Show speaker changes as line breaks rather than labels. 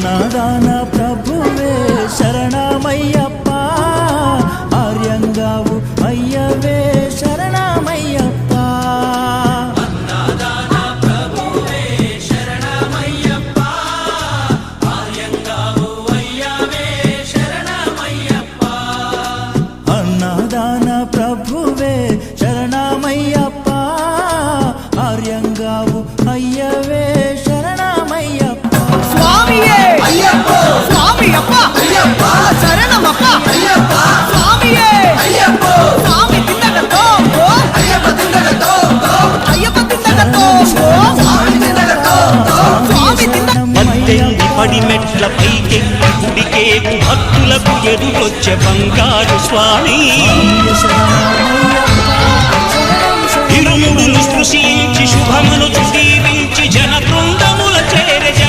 అన్నదాన ప్రభువే శరణమయ్యప్ప, ఆర్యంగావు అయ్యవే శరణమయ్యప్ప.
అన్నదాన ప్రభువే శరణమయ్యప్ప, ఆర్యంగావు అయ్యవే శరణమయ్యప్ప.
అన్నదాన ప్రభువే శరణమయ్యప్ప, ఆర్యంగావు అయ్యవే శరణమయ్యప్ప.
స్వామియే అయ్యప్ప, స్వామియప్ప అయ్యప్ప, శరణమప్ప అయ్యప్ప, స్వామియే అయ్యప్ప, స్వామి తిన్నగతో అయ్యప్ప తిన్నగతో అయ్యప్ప తిన్నగతో స్వామి తిన్నగతో స్వామి తిన్న.
పద్దెనిమిది పడి మెట్ల పైకెక్కి గుడికేకు భక్తులకు ఎదురొచ్చే బంగారు స్వామి. ఇరుముడులు సృష్టించి శుభమును చుడి